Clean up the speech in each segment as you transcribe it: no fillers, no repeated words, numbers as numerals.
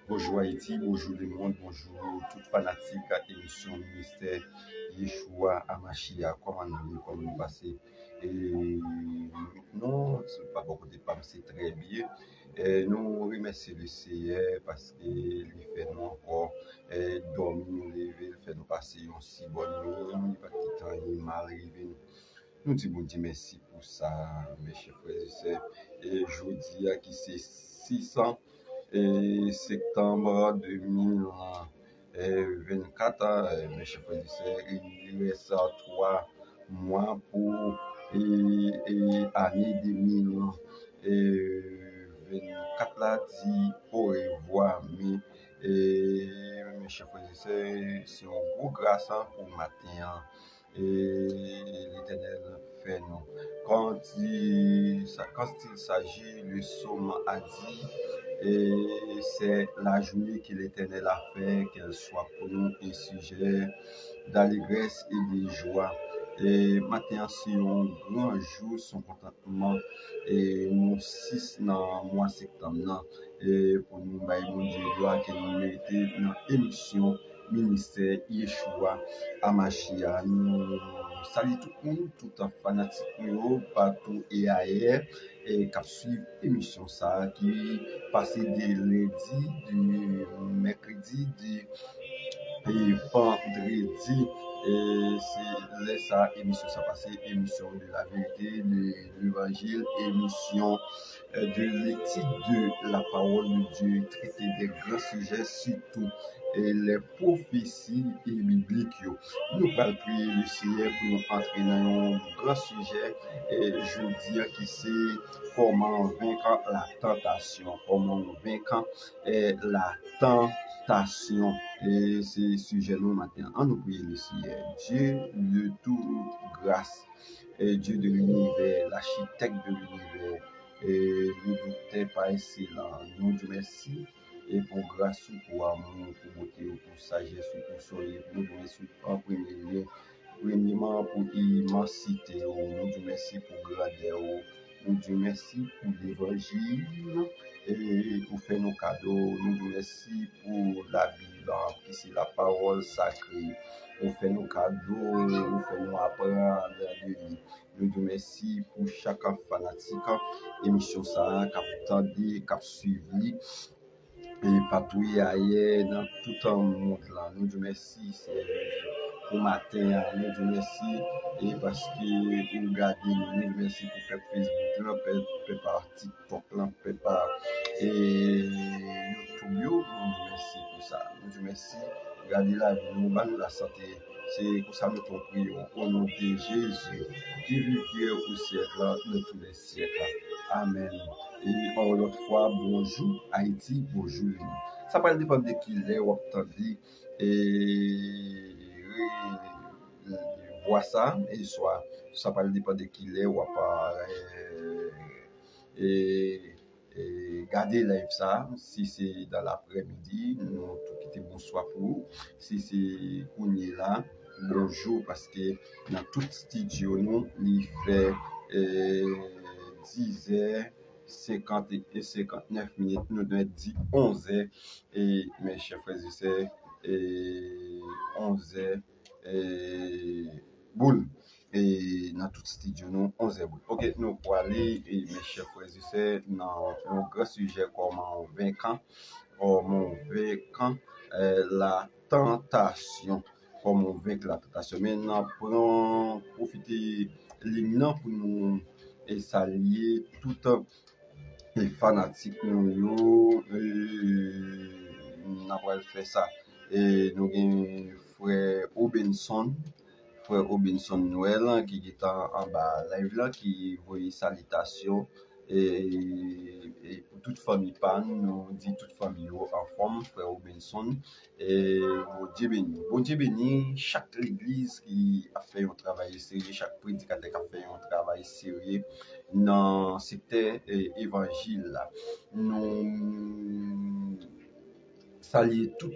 Bonjour Haïti, bonjour le monde, bonjour toute fanatique à l'émission Ministère Yeshua Amashia. Comment nous passer? Et non, c'est pas beaucoup de femmes, c'est très bien. Et nous remercions le Seigneur parce qu'il fait nous encore dormir, nous lever, il fait nous passer une si bonne nuit, pas de temps, il m'arrive. Nous disons bon Dieu merci pour ça, mes chers frères et sœurs. Et je vous dis qui c'est 600 septembre 2024, mes chers frères et sœurs, il reste 3 mois pour l'année 2024 là, dit au revoir. Mes chers frères et sœurs, c'est une grosse grâce pour matin. Et l'Éternel fait nous. Quand il s'agit, le psaume a dit, et c'est la journée que l'Éternel a fait, qu'elle soit pour nous un sujet d'allégresse et de joie. Et maintenant, c'est un grand jour, son contentement, et nous 6 dans le mois de septembre, et pour nous, mon Dieu, gloire que nous méritons dans l'émission Ministère Yeshua Amashia. Nous saluons tout le monde, tout un fanatique partout et ailleurs, et qui suivent l'émission ça, qui passe de lundi, du mercredi, et vendredi. Et c'est là ça émission ça passé, émission de la vérité, de l'évangile, émission de l'éthique de la parole de Dieu, traiter des grands sujets, surtout et les prophéties et bibliques. Nous allons prier le Seigneur pour nous entrer dans un grand sujet, et je veux dire qui c'est comment vaincre la tentation, comment vaincre la tentation. Et c'est sujet nous matin. En nous prier le Seigneur, Dieu de toute grâce, et Dieu de l'univers, l'architecte de l'univers. Et nous ne pas excellent. Nous te merci et pour grâce, pour amour, pour beauté, pour sagesse, pour soleil. Nous te merci en premier lieu. Premièrement pour immensité. Nous te merci pour grandeur. Nous te merci pour l'évangile et pour faire nos cadeaux. Nous te merci pour la Bible, qui c'est la parole sacrée. Nous fait nos cadeaux, nous fait nous apprendre de lui. Nous te merci pour chaque fanatique, émission ça, qui a suivi, et partout ailleurs, dans tout le monde là. Nous te merci, c'est pour matin, nous te merci, et parce que vous regardez, nous te merci pour faire Facebook, pour TikTok, pour YouTube, nous te merci pour ça. Nous te merci, regardez la vie, nous la santé. C'est pour ça que nous prions au nom de Jésus, qui vit au siècle de tous les siècles. Amen. Et encore une fois, bonjour Haïti, bonjour le monde. Ça va dépendre de qui l'est ou entendu et voir ça, et soit ça va dépendre de qui l'est ou pas et garder live ça. Si c'est dans l'après-midi, nous tout quitter bonsoir pour vous. Si c'est qu'on est là, bonjour, parce que dans tout studio nous il fait 10h50 et 59 minutes, nous devons dire 11h, et mes chers frères et sœurs, 11h boule, et dans tout studio nous 11h boule. Ok, nous pour aller, et mes chers frères et sœurs, dans un grand sujet comment vaincre la tentation. Comment vaincre la tentation. Maintenant, pour profiter l'éminent pour nous et saluer tout les fanatiques nous avons fait ça. Et nous avons frère Robinson Noël qui est en bas live là, qui voit salutations, et pour toute famille pan, nous dit toute famille en forme, frère Robinson, et bon Dieu béni chaque église qui a fait un travail sérieux, chaque prédicateur qui a fait un travail sérieux dans cet évangile là. Nous saluer tout le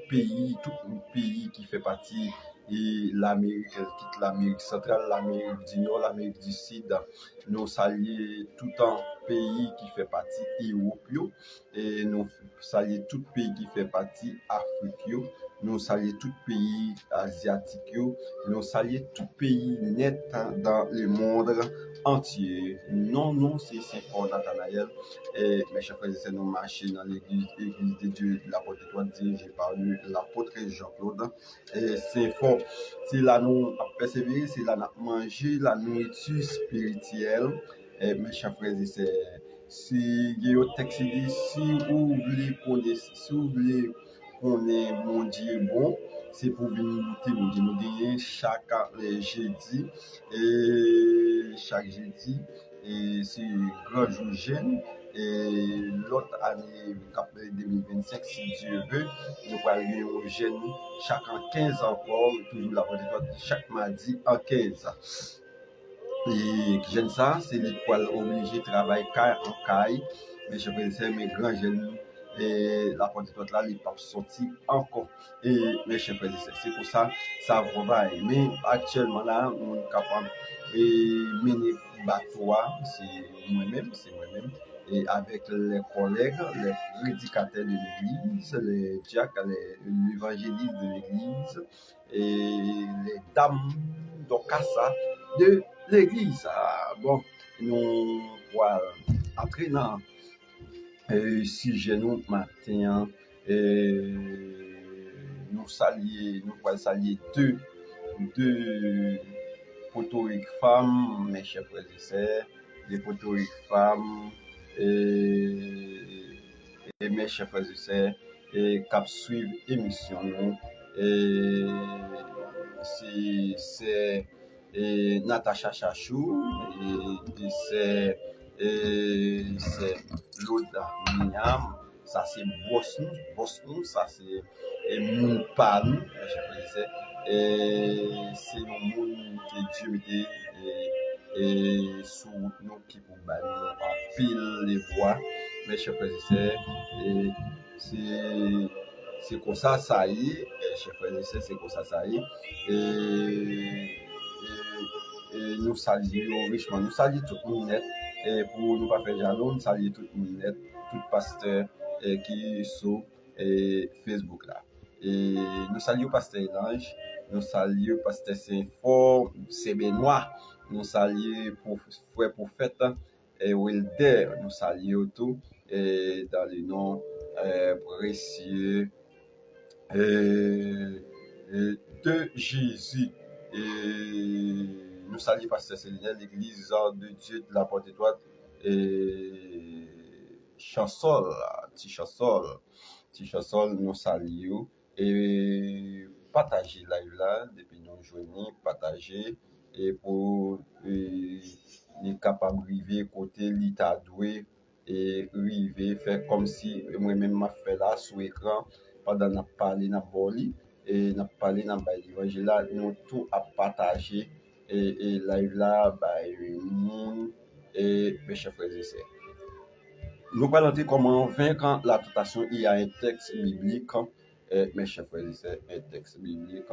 pays qui fait partie, et l'Amérique, quitte l'Amérique centrale, l'Amérique du Nord, l'Amérique du Sud. Nous saluer tout le temps pays qui fait partie Europe, et nous saluons tout pays qui fait partie Afrique, nous saluons tout pays asiatique, nous saluons tout pays net dans le monde entier. Non, c'est fort Nathanaël. Et mes chers frères et sœurs, nous marchons dans l'église de Dieu de l'apôtre Étoile dirigée par l'apôtre Jean-Claude. Et c'est fort. C'est là nous persévérer, c'est là nous manger la nourriture spirituelle. Et mes chers frères et sœurs, si il y a un texte qui dit, si vous voulez connaître mon Dieu bon, c'est pour venir goûter mon Dieu. Nous gagnons chaque jeudi, et c'est grand jour jeune. Et l'autre année, 2025, si Dieu veut, nous allons jeune chaque 15 encore, toujours la bonne chaque mardi en 15. Et jeune ça, c'est l'école obligé de travailler en caille, mais je peux dire, mes grands jeunes, et la porte là, ils peuvent sortir encore. Et mes chers frères et sœurs, c'est pour ça, ça va. Mais actuellement là, on est capable de mener bateau, c'est moi-même, et avec les collègues, les prédicateurs de l'église, les diacres, les évangélistes de l'église, et les dames d'Okassa de l'église. Bon, nous voilà entrer dans sujet nous matin, nous allons saluer deux potoriques femmes, mes chers frères et sœurs, des potoriques femmes, et mes chers frères et sœurs, et qui suivent l'émission nous. C'est Natacha Chachou, et c'est Loda Miam, ça c'est Bosnou, ça c'est Mounpan, mes chers frères et sœurs. Et c'est un monde que Dieu met et sous nous qui pour nous en pile les voix, mes chers frères et sœurs. Et c'est comme ça y est, chers frères et sœurs, c'est comme ça y est. Et nous saluons richement, nous saluons tout le monde net, et pour nous pas faire jaloux, nous saluons tout le monde net, tout pasteur qui est sur Facebook là. Et nous saluons pasteur Elange, nous saluons pasteur Saint-Fort, c'est Benoît, nous saluons pour frère prophète et Wilder, nous saluons tout et dans le nom précieux de Jésus. Et nous saluons pasteur Céline, l'église de Dieu de la Porte Étoile et Chansol, nous saluons. Et partager live là depuis nous joindre, partager et pour les capables de arriver côté l'état doué et arriver faire comme si moi-même m'a fait là sur écran pendant n'a parlé n'a boli et n'a parlé dans l'évangile là nous tout à partager et live là monde et mes chers frères et sœurs. Nous parlons de comment vaincre la tentation. Il y a un texte biblique, mes chers frères et sœurs, un texte biblique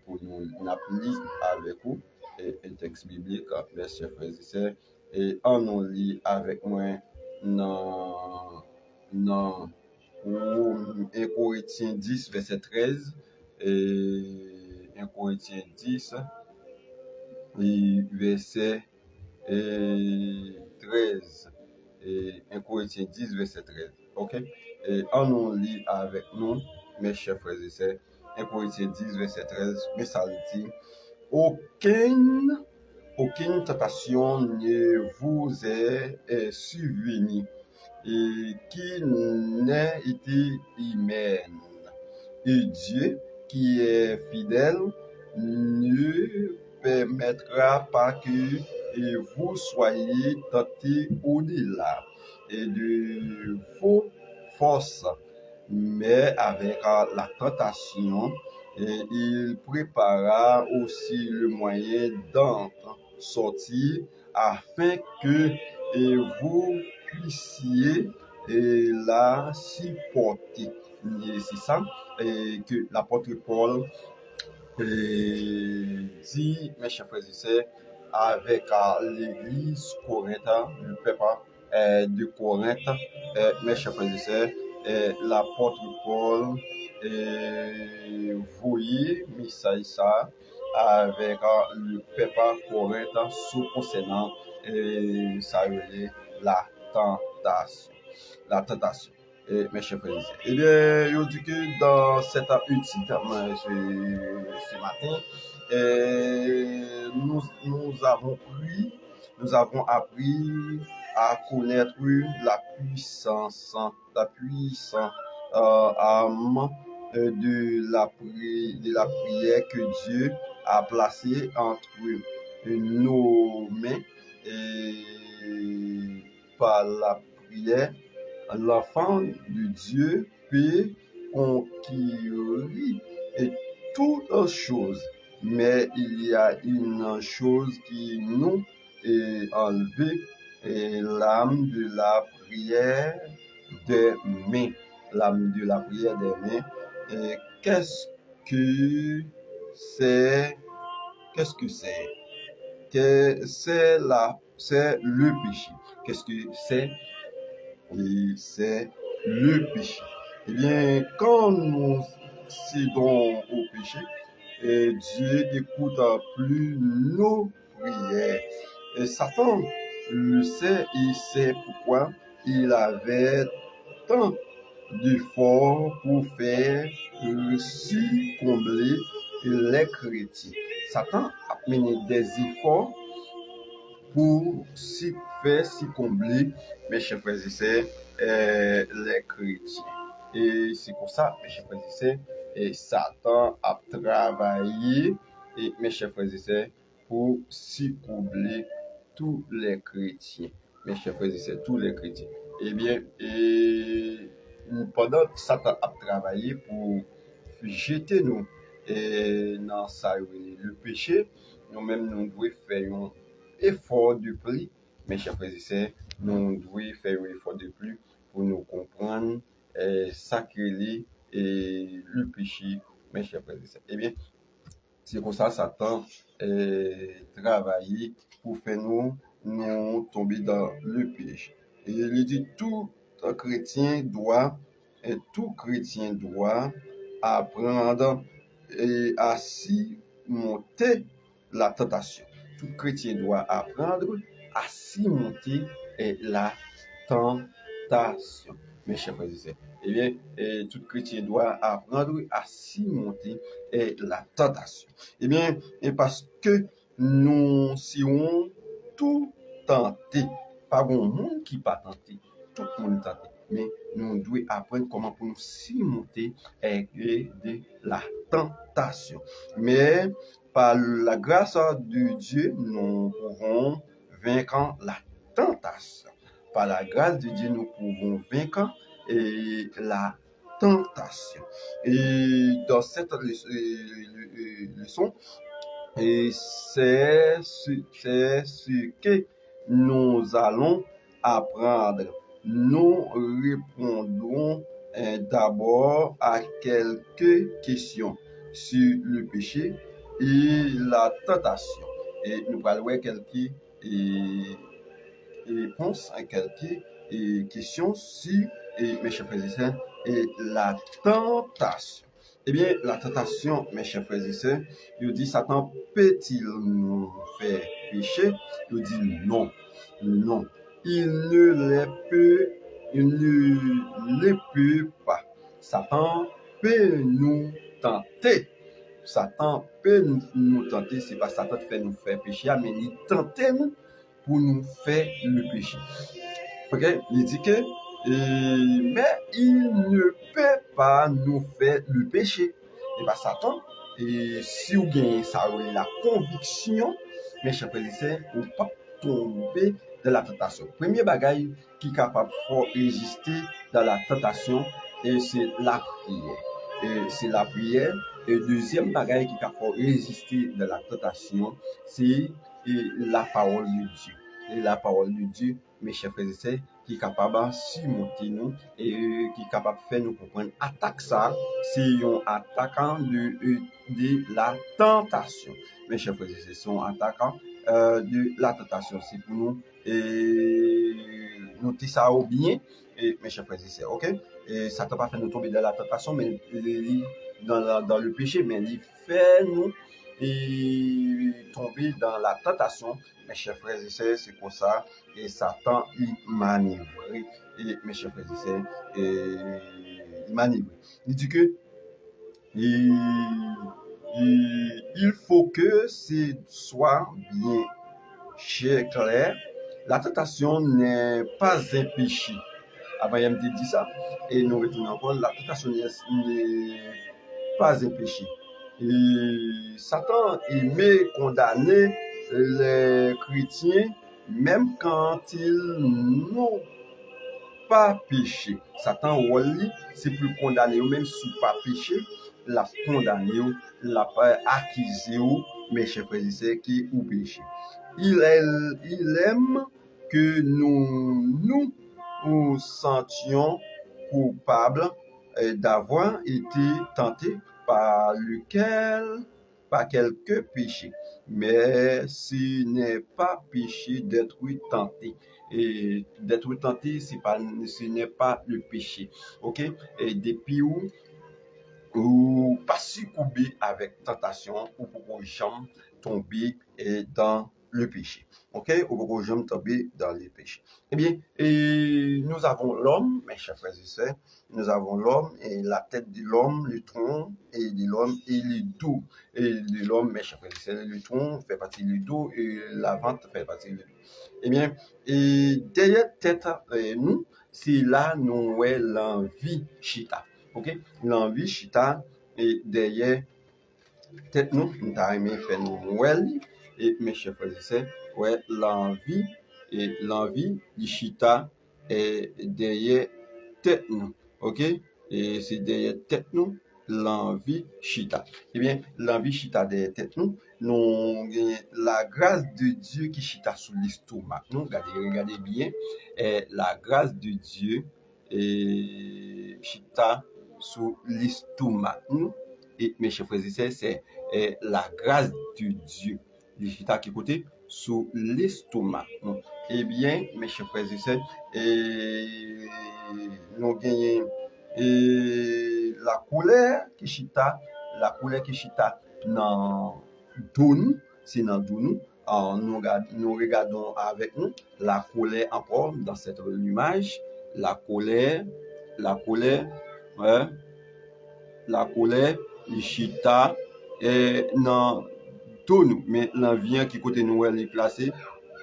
pour nous appeler avec vous, un texte biblique, mes chers frères et sœurs, et on nous lit avec moi dans 1 Corinthiens 10, verset 13, et 1 Corinthiens 10, verset 13. Et 1 Corinthiens 10, verset 13. Ok? Et on nous lit avec nous, mes chers frères et sœurs, 1 Corinthiens 10, verset 13, mais ça dit, aucune tentation ne vous est survenue et qui n'ait été humaine. Et Dieu, qui est fidèle, ne permettra pas que et vous soyez tentés au-delà et de vos forces, mais avec la tentation, et il prépara aussi le moyen d'en sortir afin que et vous puissiez la supporter. Et c'est ça que l'apôtre Paul dit, mes chers frères et sœurs, avec l'église Corinthe, le peuple de Corinthe, mes chers frères et sœurs, l'apôtre Paul voyait message ça avec le peuple Corinthe sous concernant ça la tentation. La tentation. Mes chers frères et sœurs. Eh bien, je dis que dans cette étude ce matin, nous avons appris à connaître la puissance âme de la prière que Dieu a placée entre nos mains et par la prière, l'enfant de Dieu peut conquérir toutes choses. Mais il y a une chose qui nous est enlevée, l'âme de la prière des mains. L'âme de la prière des mains. Et qu'est-ce que c'est? Qu'est-ce que c'est? C'est le péché. Qu'est-ce que c'est? Et c'est le péché. Eh bien, quand nous cédons au péché, Dieu n'écoute plus nos prières. Et Satan le sait, il sait pourquoi il avait tant d'efforts pour faire succomber les chrétiens. Satan a mené des efforts pour faire succomber, mes chers frères et sœurs, les chrétiens. Et c'est pour ça, mes chers frères et sœurs, Satan a travaillé, mes chers frères et sœurs, pour succomber tous les chrétiens. Mes chers frères et sœurs, tous les chrétiens. Eh bien, pendant que Satan a travaillé pour jeter nous dans le péché, nous-mêmes nous devons faire un effort de plus, mes chers frères et sœurs, nous devons faire un effort de plus pour nous comprendre ça que le péché, mes chers frères et sœurs. Eh bien, c'est pour ça Satan travaille pour faire nous tomber dans le péché. Et il dit tout chrétien doit apprendre à surmonter la tentation. Tout chrétien doit apprendre à surmonter la tentation. Mes chers frères et sœurs. Eh bien, tout chrétien doit apprendre à surmonter la tentation. Eh bien, parce que nous serons tout tentés. Pas bon monde qui pas tenté. Tout le monde tenté. Mais nous devons apprendre comment pour nous surmonter de la tentation. Mais par la grâce de Dieu, nous pouvons vaincre la tentation. Par la grâce de Dieu, nous pouvons vaincre la tentation. Et dans cette leçon, c'est ce que nous allons apprendre. Nous répondrons d'abord à quelques questions sur le péché et la tentation. Et nous allons voir quelques réponses à quelques questions sur, mes chers frères et sœurs, la tentation. Eh bien, la tentation, mes chers frères et sœurs, il dit, Satan peut-il nous faire pécher? Il dit non, non. Il ne le peut pas. Satan peut nous tenter. Satan peut nous tenter, c'est pas Satan qui fait nous faire pécher, mais il tente nous pour nous faire le péché. Ok? Il dit que mais il ne peut pas nous faire le péché. Et pas Satan. Et si vous gagnez ça, la conviction, mes chers frères et sœurs, vous ne pouvez pas tomber dans la tentation. Premier bagage qui est capable de résister dans la tentation, c'est la prière. Et c'est la prière. Et deuxième bagage qui est capable de résister dans la tentation, c'est la parole de Dieu. Et la parole de Dieu, mes chers frères et sœurs, qui est capable de surmonter nous et qui est capable de faire nous comprendre. Attaque ça, c'est un attaquant de la tentation. Mes chers frères et sœurs, c'est un attaquant de la tentation. C'est pour nous et noter ça au bien, et mes chers frères et sœurs, ok? Et ça ne pas fait nous tomber dans la tentation, mais dans le péché, mais il fait nous et tomber dans la tentation, mes chers frères et sœurs, c'est pour ça, et Satan, il manœuvre, et mes chers frères et sœurs, il manœuvre. Il dit que il faut que ce soit bien clair. La tentation n'est pas un péché. Avant, il me dit ça. Et nous retournons encore, la tentation n'est pas un péché. Et Satan aimait condamner les chrétiens même quand ils n'ont pas péché. Satan, c'est plus condamné, même si pas péché, l'a condamné, l'a accusé, mes chers frères et sœurs, qui ont péché. Il aime que nous sentions coupables d'avoir été tentés par quelques péchés. Mais ce n'est pas péché d'être tenté. Et d'être tenté, ce n'est pas le péché. Ok? Et depuis ou pas succomber avec tentation ou pour jamais tomber dans le péché. Ok? Ou pour jamais tomber dans le péché. Eh bien, et nous avons l'homme, mes chers frères et sœurs, nous avons l'homme et la tête de l'homme, le tronc et de l'homme et le dos. Et de l'homme, mes chers frères et sœurs, le tronc fait partie du dos et la ventre fait partie du dos. Eh bien, et derrière tête, nous, c'est là nous voyons l'envie chita. Ok, l'envie chita et derrière tête nous avons fait nous et mes chers frères et sœurs, ouais l'envie chita est derrière tête nous. Ok, et c'est derrière tête nous l'envie chita. Eh bien, l'envie chita derrière tête nous, la grâce de Dieu qui chita sous l'estomac. Nous regardez bien, la grâce de Dieu et chita sous l'estomac. Et mes chers frères et sœurs, c'est la grâce de Dieu. Les chita qui côté sous l'estomac. Eh bien, mes chers frères et sœurs, nous gagnons la colère qui chita dans nous, c'est dans nous. Nous regardons avec nous la colère encore dans cette image, la colère, ouais, la colère, il chita et dans nous, mais l'envie qui côté nous est placé,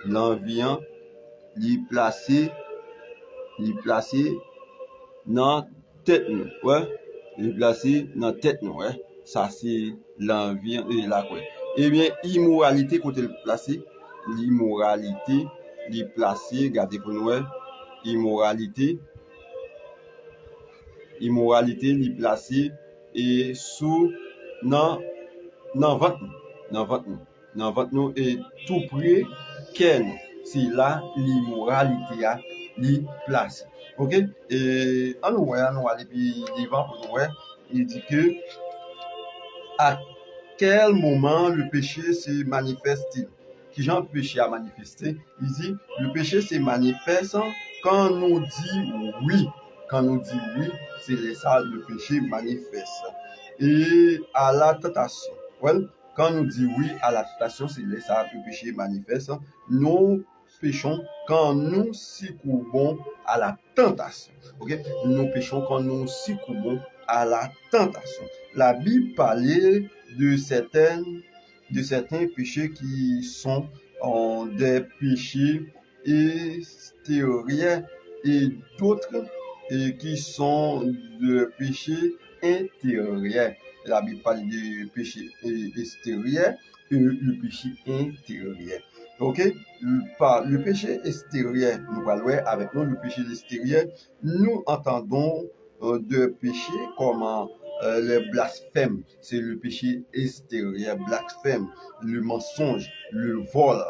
l'envie est placé dans tête nous, ouais, il est placé dans tête nous, ouais, ça c'est l'envie et la colère. Eh bien, immoralité côté placé, l'immoralité, il est placé, regardez pour nous, immoralité, il est placé et sous dans ventre nous et tout près qu'elle c'est là l'immoralité a li place. OK, et on nous aller puis devant pour nous il dit que à quel moment le péché se manifeste-t-il? Qui genre le péché a manifesté? Il dit le péché se manifeste quand nous dit oui. Quand nous dit oui, c'est ça le péché manifeste. Et à la tentation. Well, quand nous dit oui à la tentation, c'est ça le péché manifeste. Nous péchons quand nous succombons à la tentation. Ok? Nous péchons quand nous succombons à la tentation. La Bible parlait de certains péchés qui sont des péchés extérieurs et d'autres qui sont des péchés intérieurs. La Bible parle de péché extérieur et le péché intérieur. Ok, le péché extérieur, nous parlons avec nous, le péché extérieur, nous entendons de péchés comme le blasphème, c'est le péché extérieur, blasphème, le mensonge, le vol.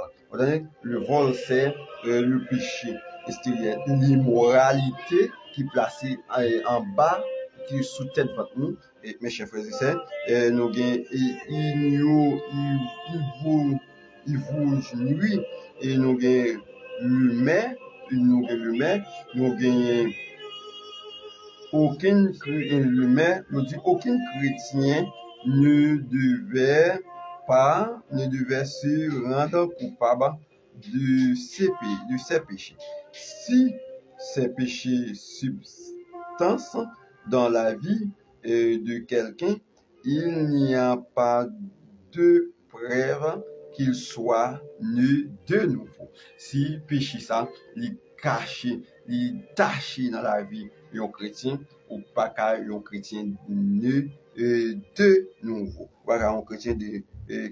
Le vol, c'est le péché extérieur, l'immoralité qui est placée en bas, qui est sous tête de nous, et mes chers frères et sœurs, nous avons ivrognerie, et nous gagnons l'humain, nous gagnons l'humain, nous dit aucun chrétien ne devait se rendre coupable de ses péchés. Si ces péchés subsistent dans la vie de quelqu'un, il n'y a pas de preuve qu'il soit né de nouveau. Si péché ça, il caché, il taché dans la vie d'un chrétien, ou pas qu'un chrétien né de nouveau. Voilà, un chrétien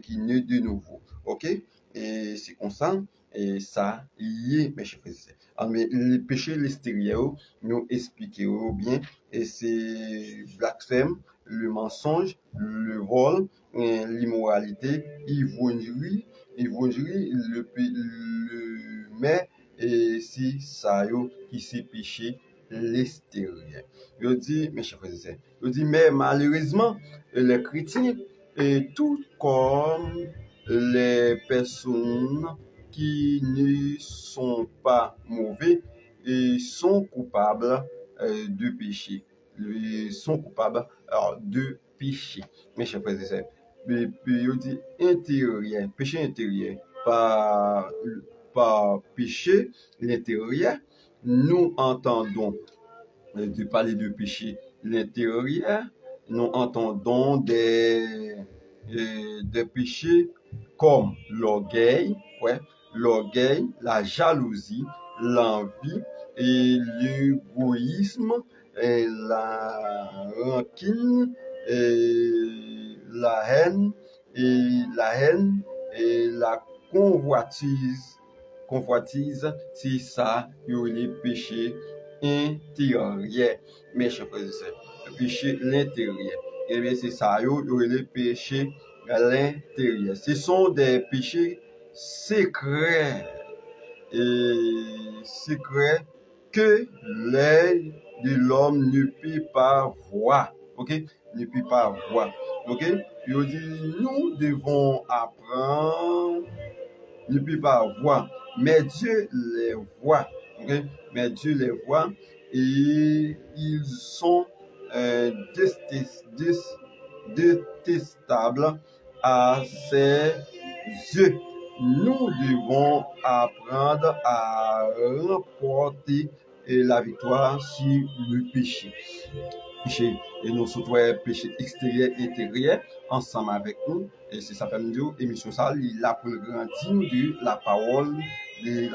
qui naît de nouveau. Ok? Et c'est comme ça, et ça y est, mes chers frères et sœurs. Mais les péchés extérieurs, nous expliquons bien, et c'est blasphème, le mensonge, le vol, l'immoralité, l'ivrognerie, mais et si ça yo qui c'est péché l'extérieur. Je dis, mes chers frères et sœurs, je dis, mais malheureusement, les chrétiens, et tout comme les personnes qui ne sont pas mauvais et sont coupables de péché. Ils sont coupables de péché. Mes chers frères et sœurs, péché intérieur, par péché l'intérieur, nous entendons de parler de péché l'intérieur, nous entendons des péchés comme l'orgueil, la jalousie, l'envie et l'égoïsme, et la rancune, et la haine et la convoitise, c'est ça, les péchés intérieurs. Mes chers frères et sœurs, le péché l'intérieur. Et bien c'est ça, les péchés à l'intérieur. Ce sont des péchés secrets que l'œil de l'homme ne peut pas voir. Ok? Ne peut pas voir. Ok? Il dit, nous devons apprendre, ne peut pas voir, mais Dieu les voit. Ok? Mais Dieu les voit et ils sont détestables à ses yeux. Nous devons apprendre à remporter la victoire sur le péché. Et nous surtout péché extérieur et intérieur ensemble avec nous. Et c'est ça fait nous émission ça, il a pour grandir de la parole de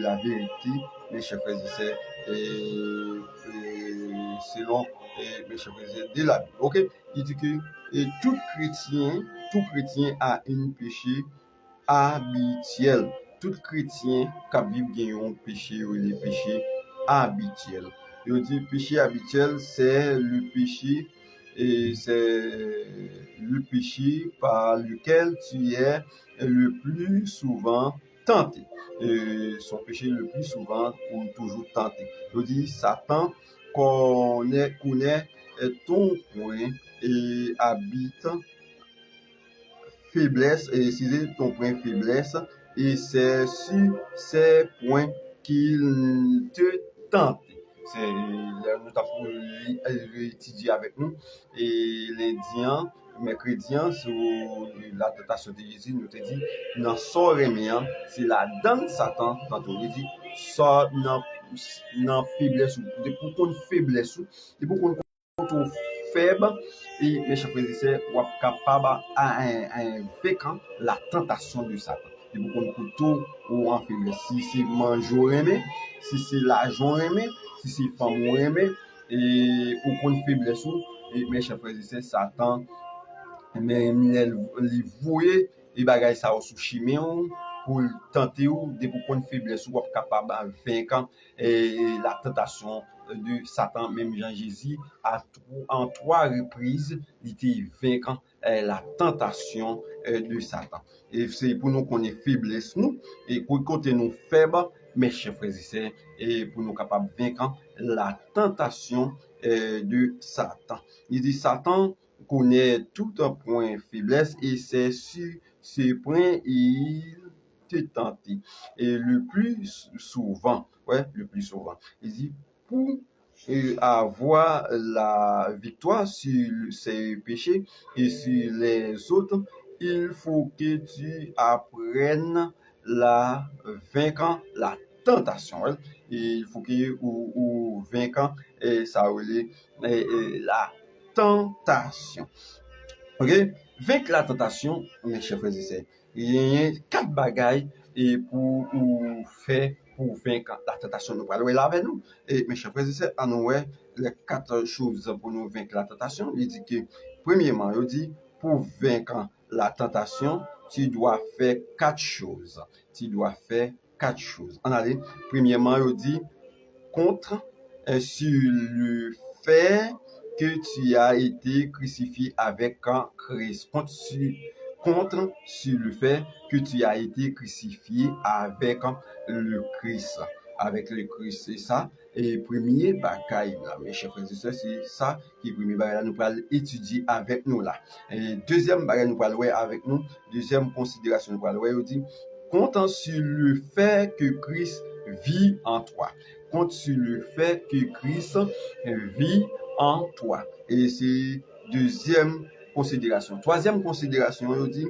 la vérité, mes chers frères et sœurs, et selon mes chers frères et sœurs de la Bible. Ok? Il dit que tout chrétien a un péché habituel. Tout chrétien qui vit un péché ou les péchés habituels. Je dis péché habituel, c'est le péché et c'est le péché par lequel tu es le plus souvent tenté. Et son péché le plus souvent ou toujours tenté. Je dis Satan connaît ton point et habite faiblesse, et c'est ton point faiblesse, et c'est sur ces points qu'il te tente. C'est nous avons étudié avec nous et l'Indien, mercredi, sur la tentation de Jésus, nous te dit, dans son remédiant, c'est la dent de Satan, quand on dit, sort dans faiblesse, pour qu'on faiblesse, et pour qu'on faible, et mes chers frères et sœurs, vous êtes capable à vaincre la tentation de Satan. Et vous connaissez couteau ou en faiblesse. Si c'est manger aimé, si c'est l'argent aimé, si c'est femme aimé, et vous connaissez faiblesse, et mes chers frères et sœurs, Satan, mais il voyait les bagages ça sous chimé pour tenter ou de pour qu'on faiblesse ou capable de vaincre la tentation de Satan. Même Jean Jésus en 3 reprises il était vainquant la tentation de Satan. Et c'est pour nous qu'on est faiblesse nous et pour côté nous faibles, mes chers frères et sœurs, et pour nous capables de vaincre la tentation de Satan. Il dit Satan connaît tout un point faiblesse et c'est sur ce point il te tentait. Et le plus souvent, le plus souvent, il dit, pour avoir la victoire sur ses péchés et sur les autres, il faut que tu apprennes la vaincre la tentation. Et il faut que ou vaincre et ça la tentation. Ok? Vaincre la tentation, mes chers frères et sœurs, il y a 4 bagailles et pour faire pour vaincre la tentation. Nous parlons là avec nous. Et mes chers frères et sœurs, nous les 4 choses pour nous vaincre la tentation. Il dit que, premièrement, il dit, pour vaincre la tentation, tu dois faire 4 choses. Tu dois faire 4 choses. En allez, premièrement, il dit, contre sur le fait que tu as été crucifié avec Christ. Contre sur le fait que tu as été crucifié avec le Christ. Avec le Christ, c'est ça. Et premier bagaille là, mes chers frères et sœurs, c'est ça qui est premier bagaille là, nous allons étudier avec nous là. Et deuxième bagaille nous allons avec nous, deuxième considération nous allons dire, compte sur le fait que Christ vit en toi. Compte sur le fait que Christ vit en toi. Et c'est deuxième considération. Troisième considération, on dit,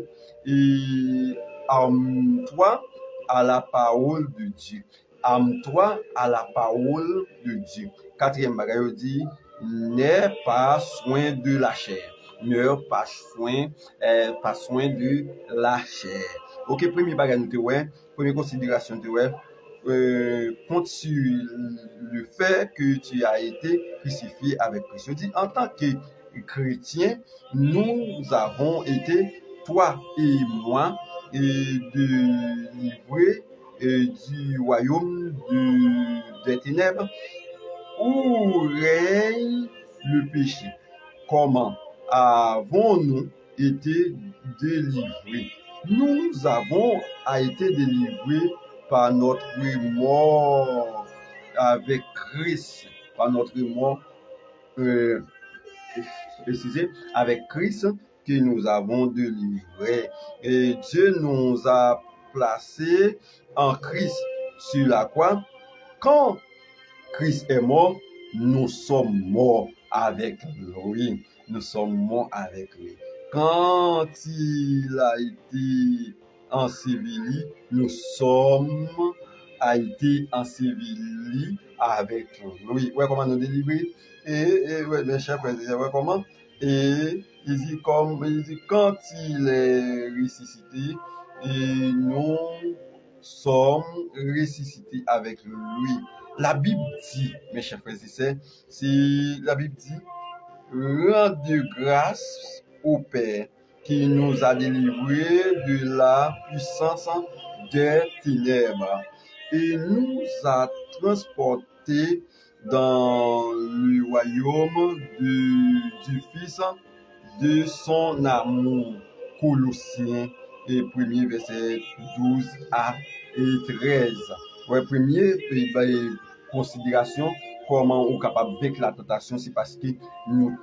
arme-toi à la parole de Dieu. Arme-toi à la parole de Dieu. Quatrième bagage, on dit, n'aie pas soin de la chair. N'aie pas soin de la chair. Ok, premier bagage, nous te ouais. Première considération, te ouais. Compte sur le fait que tu as été crucifié avec Christ. Je dis, en tant que chrétien, nous avons été, toi et moi, délivrés du royaume des ténèbres où règne le péché. Comment avons-nous été délivrés? Nous avons été délivrés par notre mort avec Christ, par notre mort avec Christ que nous avons délivré. Et Dieu nous a placés en Christ sur la croix. Quand Christ est mort, nous sommes morts avec lui. Nous sommes morts avec lui. Quand il a été enseveli, nous sommes a été enseveli avec lui. Ouais, comment nous délivrer? Et ouais, mes chers frères, ouais, comment? Et il dit quand il est ressuscité, et nous sommes ressuscités avec lui. La Bible dit, mes chers frères et sœurs, la Bible dit, rendez grâce au Père qui nous a délivrés de la puissance des ténèbres et nous a transportés dans le royaume du Fils de son amour. Colossiens et premier verset 12 à 13. Ouais, premier considération comment on est capable de vaincre la tentation, c'est parce que nous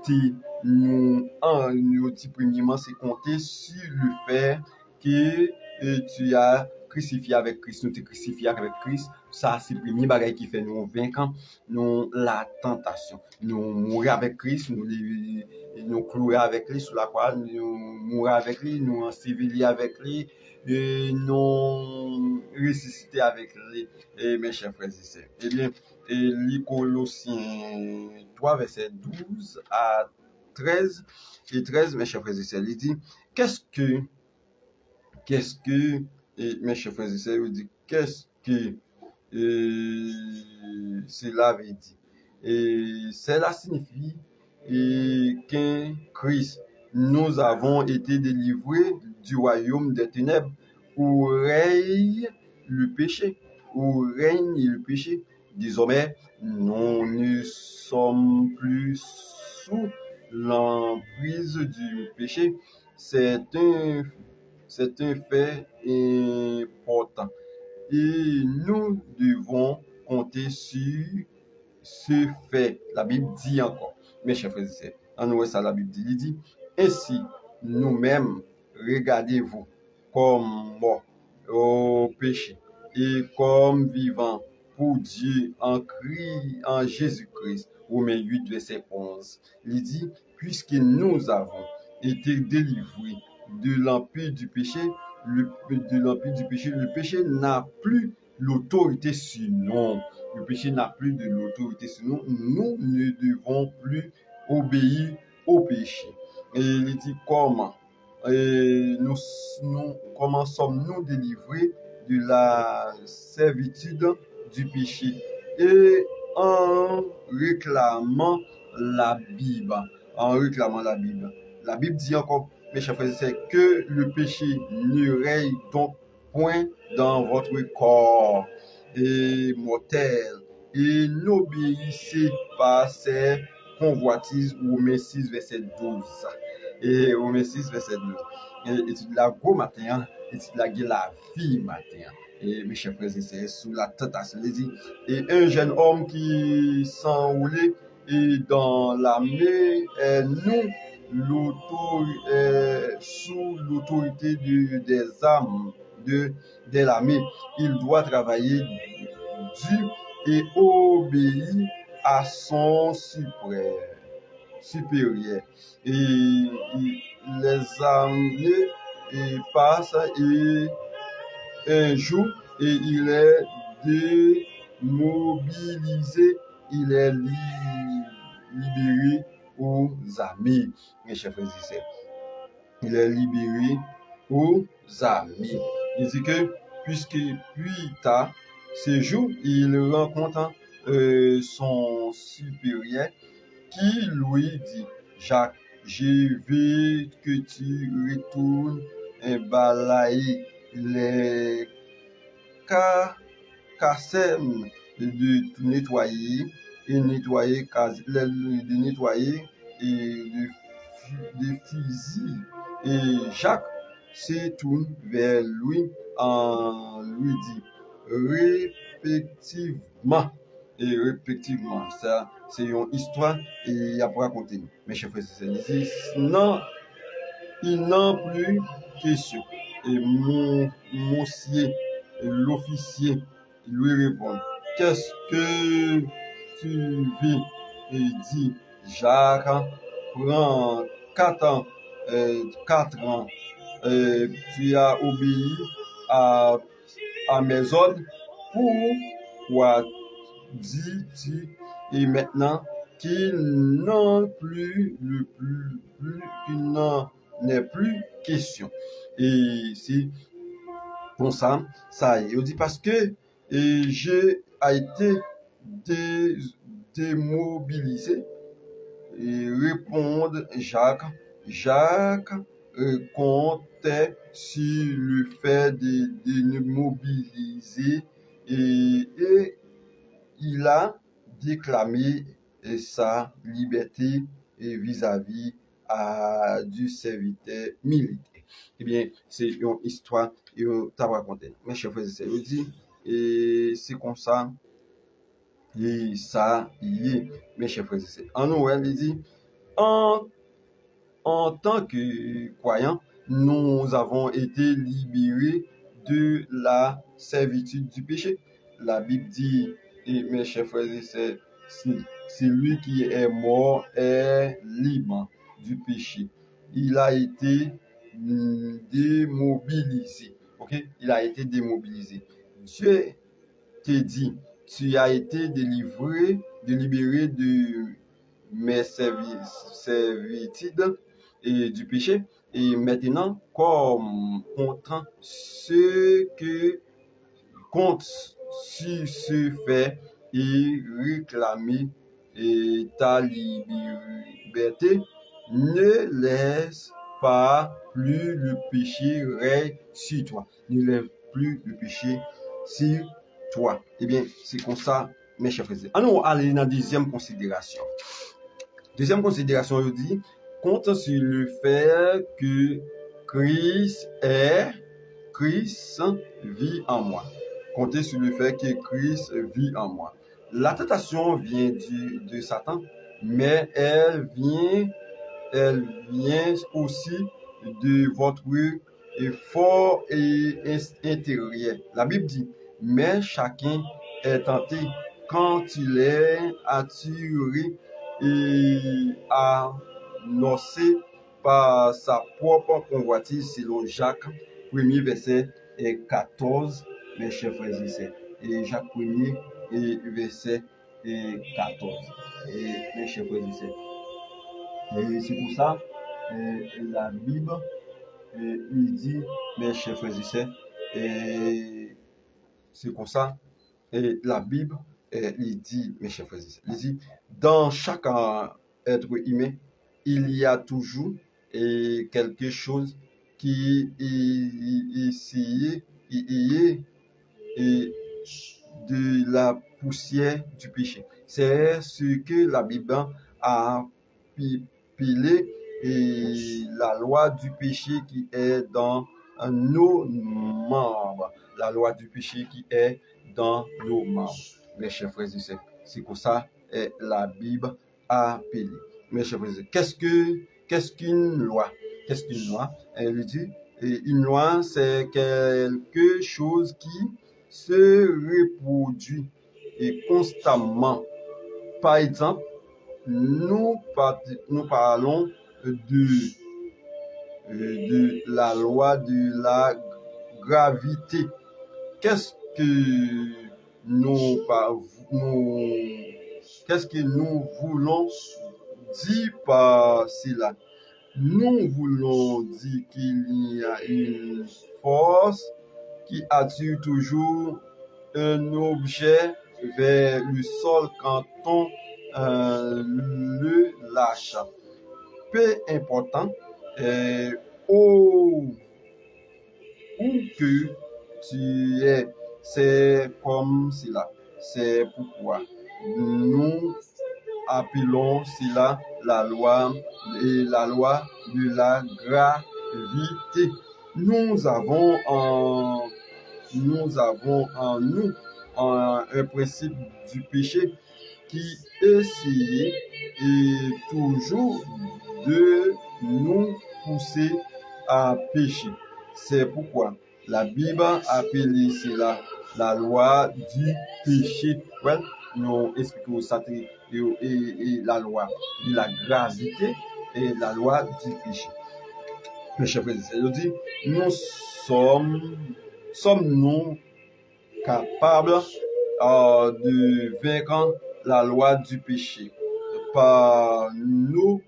premièrement, c'est compter sur le fait que tu as crucifié avec Christ, nous t'es crucifié avec Christ. Ça, c'est le premier bagage qui fait nous vaincre la tentation. Nous mourir avec Christ, nous clouer avec lui sur la croix, nous mourir avec lui, nous ensevelir avec lui, et nous ressusciter avec lui. Et mes chers frères et sœurs, eh bien, et Colossiens 3, verset 12 à 13 et 13, mes chers frères et sœurs, il dit, qu'est-ce que, et mes chers frères et sœurs, il dit, qu'est-ce que cela veut dire? Et cela signifie qu'en Christ, nous avons été délivrés du royaume des ténèbres où règne le péché. Où règne le péché. Désormais, nous ne sommes plus sous l'emprise du péché. C'est un fait important. Et nous devons compter sur ce fait. La Bible dit encore, mes chers frères et sœurs, en nous ça la Bible dit, ainsi nous-mêmes, regardez-vous, comme mort au péché et comme vivant pour Dieu en Jésus-Christ. Romains 8, verset 11. Il dit, puisque nous avons été délivrés de l'empire du péché, le péché n'a plus l'autorité sur nous. Le péché n'a plus de l'autorité sur nous. Nous ne devons plus obéir au péché. Et il dit comment? Comment sommes-nous délivrés de la servitude du péché? Et en réclamant la Bible. En réclamant la Bible. La Bible dit encore, mes chers frères et sœurs, que le péché ne règne donc point dans votre corps et mortel, et n'obéissez pas ces convoitises. Romains 6, verset 12. Et Romains 6, verset 12. Et tu la gros matin, et tu la gué la vie matin. Et mes chers frères et sœurs, sous la tentation, il dit, et un jeune homme qui s'enroulait et dans l'armée, nous, sous l'autorité des armes de l'armée, il doit travailler dur et obéir à son supérieur. Et les années passent et un jour, et il est démobilisé, il est libéré aux amis. Mes chers frères et sœurs, il est libéré aux amis. Il dit que, puisque plus tard, ce jour, il rencontre son supérieur qui lui dit, Jacques, je veux que tu retournes balayer les cassem de nettoyer et nettoyer et de fusils. Et Jacques se tourne vers lui en lui dit répétitivement, ça c'est une histoire et il y a pour raconter. Mes chers frères et sœurs, non, il n'en plus question. Et l'officier lui répond, qu'est-ce que tu veux? Et dit, Jacques, prends 4 ans, tu as obéi à mes ordres, pourquoi dis-tu? Et maintenant qu'il n'en est plus question. Et c'est pour ça, ça y est. On dit parce que j'ai été démobilisé. Et répondre Jacques comptait sur le fait de démobiliser et il a déclamé sa liberté vis-à-vis du serviteur militaire. Eh bien, c'est une histoire et t'as raconté. Mes chers frères et sœurs, je dis, et c'est comme ça, et ça y est, mes chers frères et sœurs. En Noël, il dit, en tant que croyants, nous avons été libérés de la servitude du péché. La Bible dit, et mes chers frères et sœurs, celui qui est mort est libre du péché. Il a été démobilisé. Ok? Il a été démobilisé. Dieu te dit, tu as été libéré de mes servitudes et du péché. Et maintenant, comme compte sur ce fait et réclamer ta liberté, ne laisse pas plus le péché règne sur toi. Ne laisse plus le péché sur toi. Eh bien, c'est comme ça, mes chers frères. Allons aller dans la deuxième considération. Deuxième considération, je dis, compte sur le fait que Christ vit en moi. Comptez sur le fait que Christ vit en moi. La tentation vient de Satan, mais elle vient aussi de votre fort et intérieur. La Bible dit, mais chacun est tenté quand il est attiré et annoncé par sa propre convoitise, selon Jacques 1er verset 14, mes chers frères et sœurs. Et Jacques 1er verset 14. Et mes chers frères et sœurs. Et c'est pour ça, la Bible il dit, mes chers frères et sœurs, et c'est comme ça, et la Bible, il dit, mes chers frères et sœurs, il dit, dans chaque être humain, il y a toujours quelque chose qui est de la poussière du péché. C'est ce que la Bible a pilé et la loi du péché qui est dans nos membres. La loi du péché qui est dans nos membres. Mes chers frères et sœurs, c'est comme ça la Bible a appelé. Mes chers frères et sœurs, qu'est-ce qu'une loi? Qu'est-ce qu'une loi? Elle dit, une loi, c'est quelque chose qui se reproduit et constamment. Par exemple, nous parlons de la loi de la gravité. Qu'est-ce que nous voulons dire par cela? Nous voulons dire qu'il y a une force qui attire toujours un objet vers le sol quand on le lâche. Peu important où que tu es, c'est comme cela. C'est pourquoi nous appelons cela la loi de la gravité. Nous avons en nous un principe du péché qui essaye et toujours de nous pousser à pécher. C'est pourquoi la Bible appelle cela la loi du péché. Ouais, nous expliquons ça et la loi de la gravité et la loi du péché. Mes chers frères et sœurs, nous sommes-nous capables de vaincre la loi du péché par nos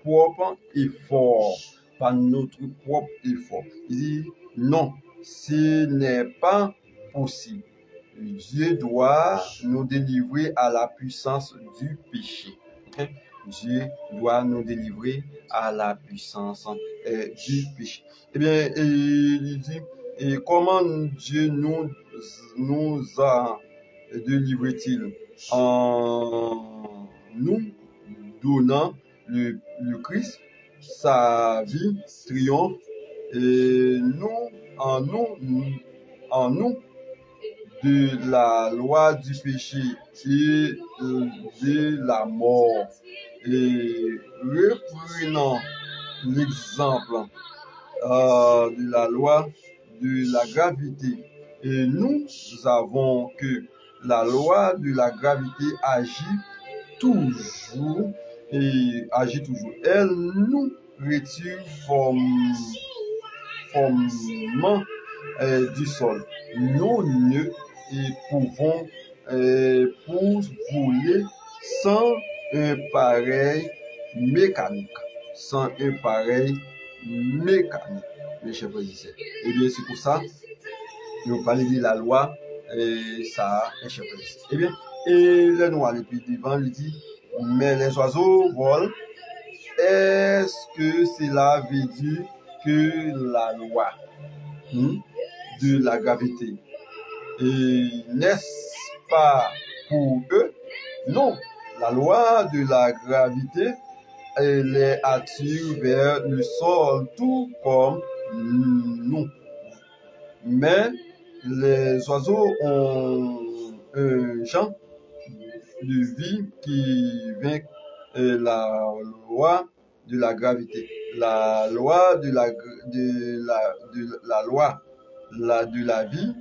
propres efforts, par notre propre effort? Il dit non, ce n'est pas possible. Dieu doit nous délivrer à la puissance du péché. Okay? Dieu doit nous délivrer à la puissance du péché. Eh bien, il dit, et comment Dieu nous a délivré-il? En nous donnant le Christ, sa vie triomphe, et en nous, de la loi du péché et de la mort. Et reprenant l'exemple de la loi de la gravité, et nous avons que la loi de la gravité agit toujours. Elle nous retire formellement du sol. Nous ne pouvons voler sans un pareil mécanique. Mes chers frères et sœurs. Eh bien, c'est pour ça que nous parlons de la loi, ça, mes chers frères et sœurs. Eh bien, et le noir, et puis devant, il dit, mais les oiseaux volent. Est-ce que cela veut dire que la loi de la gravité n'est-ce pas pour eux? Non, la loi de la gravité, elle les attire vers le sol, tout comme nous. Mais les oiseaux ont un genre de vie qui vainc la loi de la gravité. La loi de la loi de la vie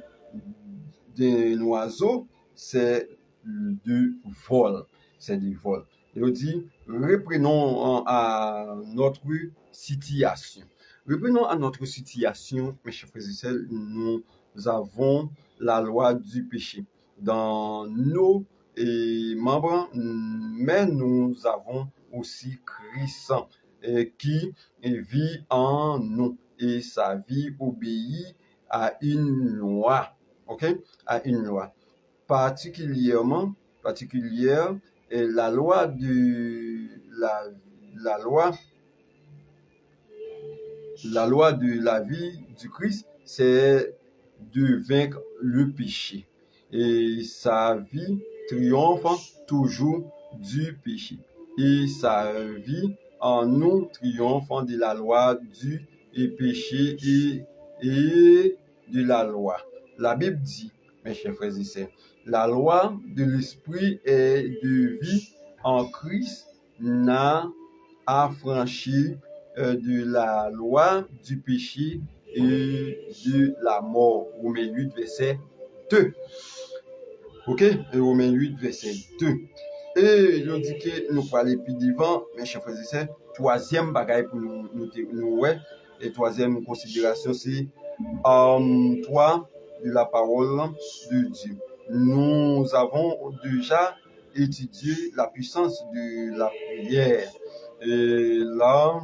d'un oiseau, c'est du vol. C'est du vol. Il dit, reprenons à notre situation. Reprenons à notre situation, mes chers frères et sœurs, nous avons la loi du péché dans nos membres, mais nous avons aussi Christ qui vit en nous et sa vie obéit à une loi, ok, à une loi particulière, et la loi de la vie du Christ, c'est de vaincre le péché. Et sa vie triomphe toujours du péché. Et sa vie en nous triomphe de la loi du péché et de la loi. La Bible dit, mes chers frères et sœurs, la loi de l'esprit et de vie en Christ n'a affranchi de la loi du péché et de la mort. Romains 8, verset 2. Ok? Romains 8, verset 2. Et il dit que nous parlons plus devant, mes chers frères et sœurs, troisième bagaille pour nous ouais, et troisième considération, c'est toi de la parole de Dieu. Nous avons déjà étudié la puissance de la prière. Et là,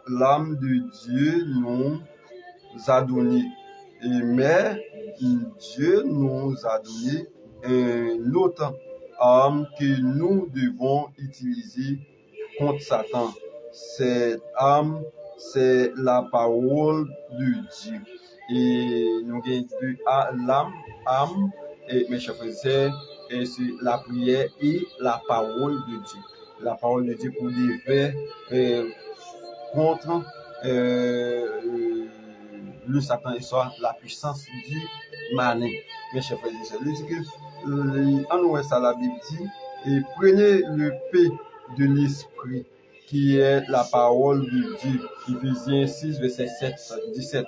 l'âme de Dieu nous a donné. Mais Dieu nous a donné un autre arme que nous devons utiliser contre Satan. Cette arme, c'est la parole de Dieu. Et nous avons l'âme, et mes chers frères, et c'est la prière et la parole de Dieu. La parole de Dieu pour les faire contre le Satan et soit la puissance du malin. Mes chers frères et sœurs, il dit que en nous ça la Bible dit, et prenez le paix de l'esprit qui est la parole de Dieu. Éphésiens 6, verset 17.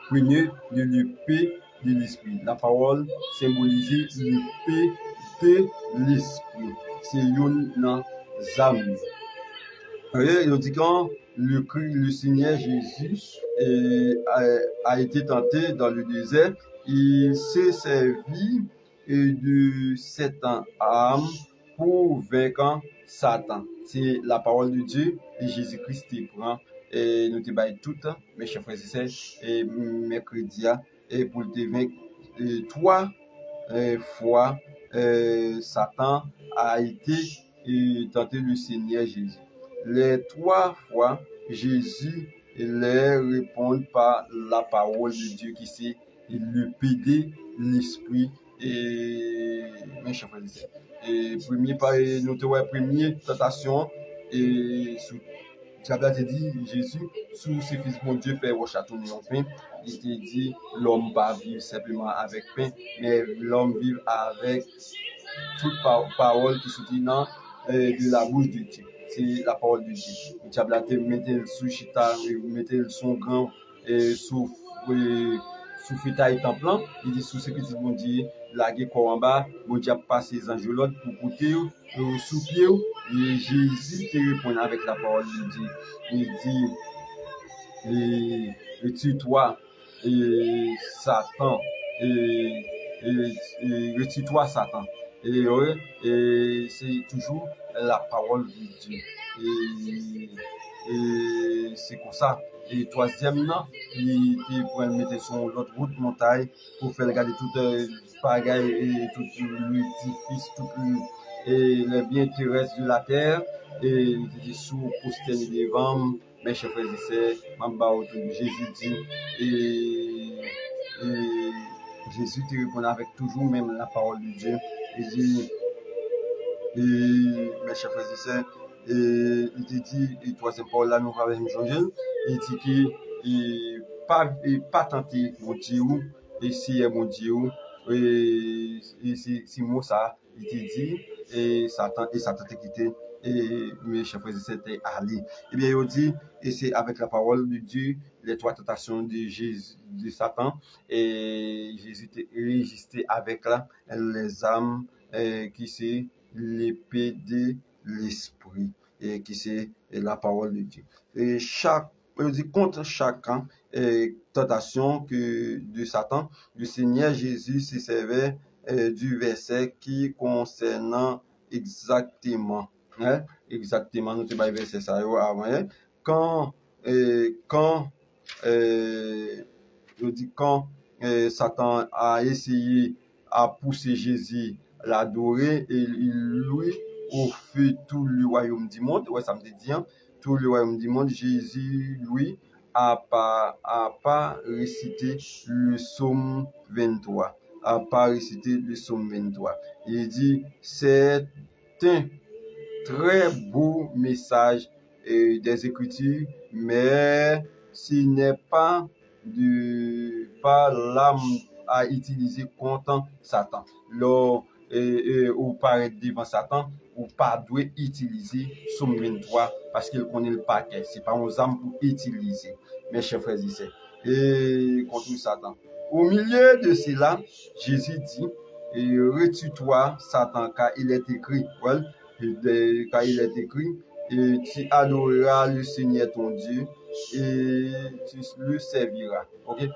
Prenez le paix de l'esprit. La parole symbolise le paix de l'esprit. C'est une âme. Il dit quand le Seigneur Jésus a été tenté dans le désert, il s'est servi de cette arme pour vaincre Satan. C'est la parole de Dieu et Jésus-Christ qui prend. Et nous te baillons tout, mes chers frères et sœurs, et mercredi, et pour te vaincre 3 fois, Satan a été tenté le Seigneur Jésus. Les 3 fois, Jésus les répond par la parole de Dieu qui c'est le pédé, l'esprit et mes chers frères et sœurs. Et première tentation et sous diable a dit Jésus sous ses fils mon Dieu père au château de pain, il te dit l'homme pas vivre simplement avec pain mais l'homme vivre avec toute parole qui sortit de la bouche de Dieu. C'est la parole de Dieu. Le diable a mettre sous chita, mettre son grand sous fita et temps plan. Il dit sous ce petit bon Dieu, laguer quoi en bas, bon Dieu a passé les anges l'autre pour côté sous pied. Et Jésus te répond avec la parole de Dieu. Il dit retire-toi et Satan retire-toi Satan. Et c'est toujours la parole de Dieu. Et c'est comme ça. Et troisième, il pourrait mettre sur l'autre route montagne pour faire regarder toute pagaille et tout l'édifice, tout les biens terrestres de la terre. Et il dit sous posterne devant, mes chers frères et sœurs, Jésus dit, et Jésus te répond avec toujours même la parole de Dieu. Il dit, mes chers frères et sœurs, il te dit, et troisième parole là, nous avons changé, il dit qu'il pas tenter mon Dieu, et si mon Dieu, et si moi ça, il te dit, et Satan t'a quitté, et mes chers frères et sœurs, c'était aller. Eh bien, il dit, et c'est avec la parole de Dieu, les trois tentations de Jésus, de Satan, et Jésus était résisté avec là, les âmes, qui c'est l'épée de l'esprit, et qui c'est la parole de Dieu. Et on dit, contre chacun, tentation que de Satan, le Seigneur Jésus se servait du verset qui concernant exactement, hein, exactement, nous te bail verset ça avant, hein, quand, je dis quand Satan a essayé à pousser Jésus l'adorer et il lui offre tout le royaume du monde, ouais, ça me dit, hein, tout le royaume du monde, Jésus, lui, a pas récité le psaume 23, a pas récité le psaume 23. Il dit, c'est un très beau message des Écritures, mais ce n'est pas l'âme à utiliser contre Satan. Lors ou paraître devant Satan, ou pas doit utiliser Somme 23 parce qu'il connaît le paquet. C'est pas aux âmes pour utiliser. Mes chers frères et sœurs, et contre Satan. Au milieu de cela, Jésus dit, retire-toi, Satan, car il est écrit, well, car il est écrit, et tu adoreras le Seigneur ton Dieu et tu le serviras. Ok,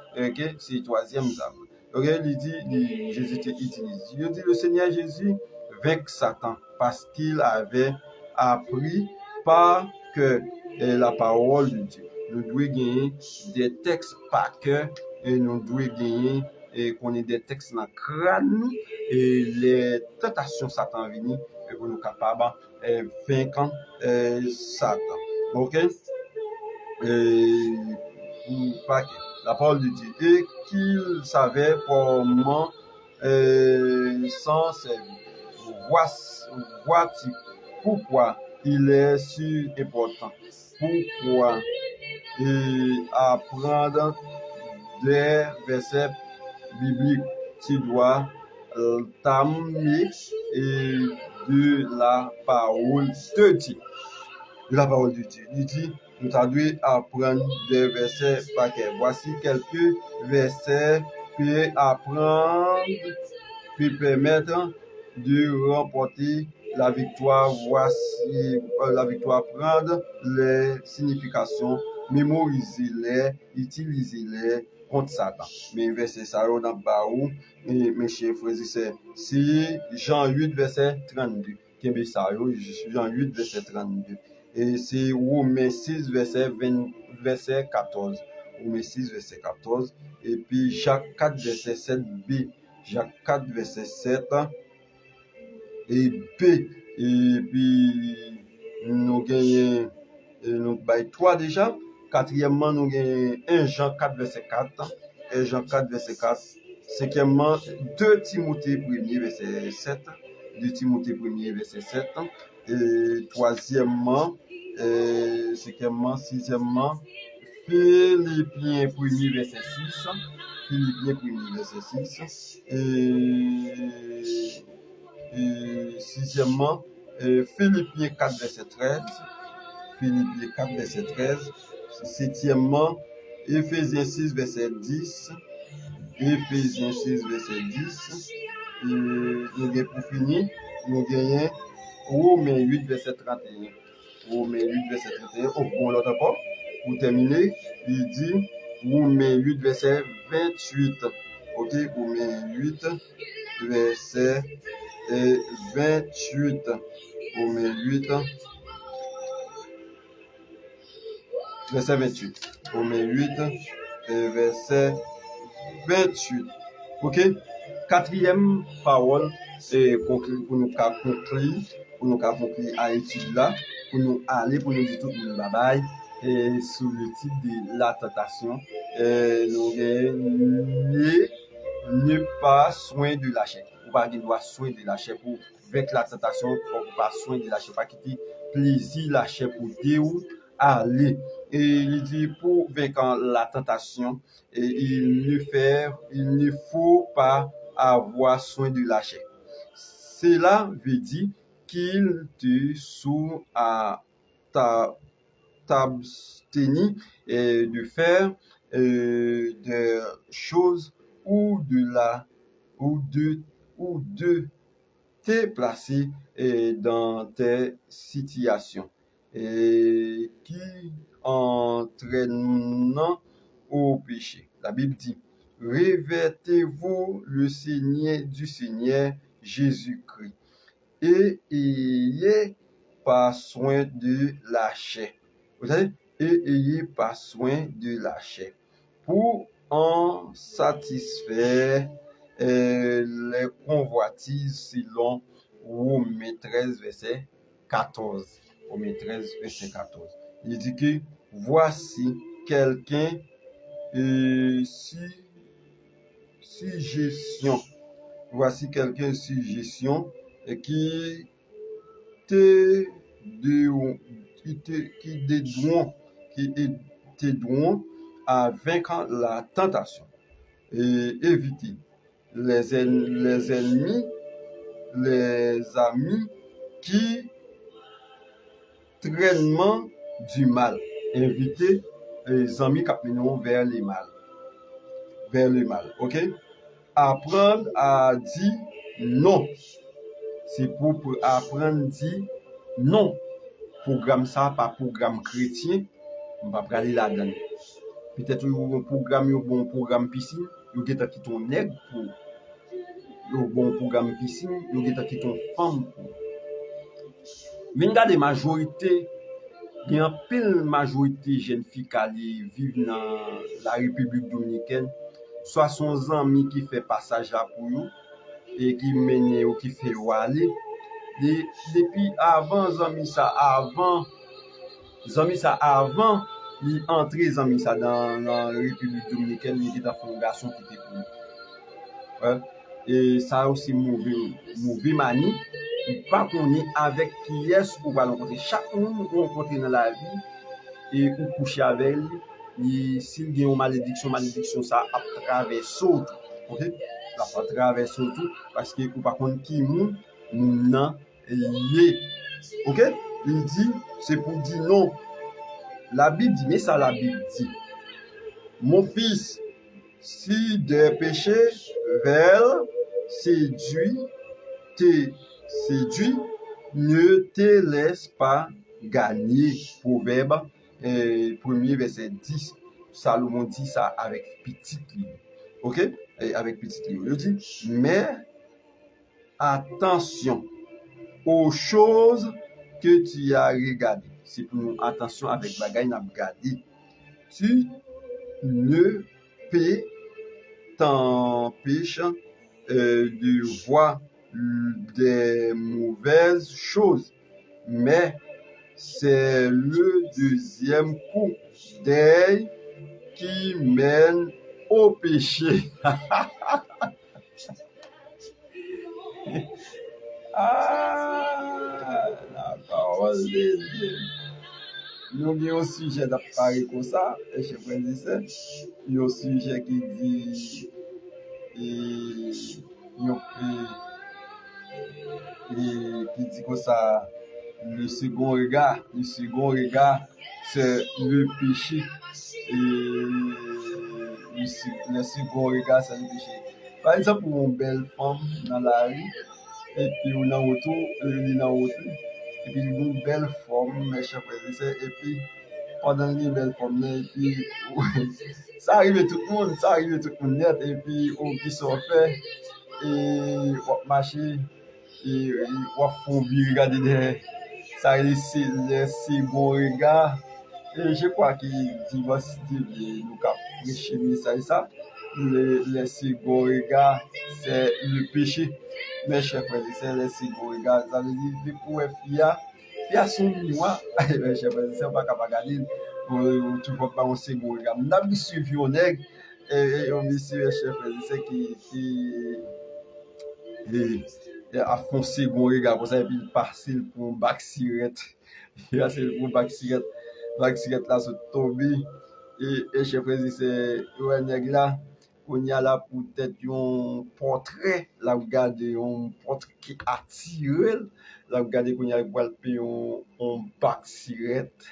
c'est le troisième âme. Ok, Jésus utilise. Il dit le Seigneur Jésus vainc Satan parce qu'il avait appris par que la parole de Dieu. Nous devons gagner des textes par cœur et nous devons gagner et qu'on ait des textes dans le crâne et les tentations Satan viennent pour nous capables de vaincre Satan. Ok? La parole de Dieu. Et qu'il savait comment s'en servir. Voici pourquoi il est si important. Pourquoi apprendre des versets bibliques, tu dois t'amener de la parole de Dieu. De la parole de Dieu. Il dit, nous devons apprendre des versets paquets. Voici quelques versets que apprendre peut permettre de remporter la victoire. Voici la victoire. Prendre les significations, mémoriser-les, utiliser-les contre Satan. Mais verset ça dans Baou, et mes chers frères et sœurs, c'est Jean 8, verset 32. Jean 8, verset 32. Et c'est Romains 6, verset 14. Romains 6, verset 14. Et puis Jacques 4, verset 7b. Jacques 4, verset 7 et B. Et puis nous gagnons nous 3 déjà. Quatrièmement, nous gagnons 1 Jean 4, verset 4. 1 Jean 4, verset 4. Cinquièmement, 2 Timothée 1er, verset 7. 2 Timothée 1er, verset 7. Et troisièmement, cinquièmement, sixièmement, Philippiens 1er, verset 6. Philippiens 1er, verset 6. Et sixièmement, Philippiens 4, verset 13. Philippiens 4, verset 13. Septièmement, Éphésiens 6, verset 10. Éphésiens 6, verset 10. Et nous avons pour finir, nous gagnons Romains 8, verset 31. Romains 8, verset 31. Oh, bon, l'autre pas. Pour terminer, il dit Romains 8, verset 28. Ok, Romains 8, verset 28. Romains 8, verset 28. Romains 8, verset 28. Ok? Quatrième parole, pour nous conclure à l'étude là, pour nous aller, pour nous dire tout le babaye, et sous le titre de la tentation, nous ne pas soin de la chair. Ou pas doit soin de la chair pour avec la tentation, ou pas soin de la chair, pas quitter plaisir la chair pour Dieu aller. Et il dit pour vaincre la tentation, et il ne faut pas avoir soin de la chair. Cela veut dire qu'il te sous à t'abstenir de faire des choses ou de te placer dans tes situations et qui entraînent au péché. La Bible dit, revêtez-vous le Seigneur du Seigneur Jésus-Christ et ayez pas soin de la chair. Vous savez, et ayez pas soin de la chair pour en satisfaire les convoitises selon Romains 13, verset 14. Romains 13, verset 14. Il dit que voici quelqu'un suggestion. Voici quelqu'un suggestion qui t'aideront à vaincre la tentation et éviter les ennemis, les amis qui traînement du mal. Éviter les amis qui mèneront vers le mal. Vers le mal, ok? Apprendre à dire non. C'est pour apprendre à dire non. Programme ça, pas programme chrétien, on va aller là-dedans. Peut-être un programme piscine, vous avez qui ton nègre pour le bon programme piscine, vous avez qui ton femme pour. Mais regardez majorité, il y a une pile majorité jeunes filles qui vivent dans la République dominicaine, soit son ami qui fait passage là pour nous et qui mène ou qui fait aller. Depuis avant zami ça avant il entrer zami ça dans la République dominicaine, il était dans fondation qui était pour ouais. Et ça aussi mauvais manie pas connaître avec qui est-ce qu'on va rencontrer. Chaque monde qu'on rencontre dans la vie et qu'on couche avec lui, s'il y a une malédiction ça à travers autres, OK, ça à travers autres parce que ou par contre qui monde non lié. OK, il dit c'est pour dire non. La Bible dit mais ça la Bible dit mon fils si des péchés veulent séduit, ne te laisse pas gagner. Proverbe 1er verset 10. Salomon dit ça avec petit livre. OK? Et avec petit livre. Il dit, mais attention aux choses que tu as regardées. C'est pour nous attention avec bagaille n'a regardé. Tu ne peux t'empêcher de voir des mauvaises choses, mais c'est le deuxième coup d'œil qui mène au péché. La parole de Dieu. Nous avons un sujet d'appareil comme ça, et je vous dis ça, il y a un sujet qui dit qui dit comme ça, le second regard, c'est le péché. Et le second regard, c'est le péché. Par exemple, pour une belle femme dans la rue, et puis on a autour, et puis une belle forme, mes chers frères et sœurs, et puis pendant une belle forme, et puis ça arrive tout le monde net, et puis on qui s'en fait, et on marche, et on faut bien regarder derrière. Ça les second regard, et je crois qu'il dit nous cap prêcher message ça. Les second regard, c'est le péché. Mes chers frères et sœurs, les second regard, ça veut dire pour il y a son miroir. Mes chers frères et sœurs, pas capable regarder tu vois pas un second regard. On a suivi un nègre et on dit mes chers frères et sœurs qui a fond second regard pour ça et puis il passe pour un bac cigarette. Il a c'est pour un bac cigarette là se tomber et chers frères et sœurs, ouais nègre là qu'on y a là peut-être un portrait, là regarder un portrait qui attire, là regarder qu'on y a pour le payer un bac cigarette.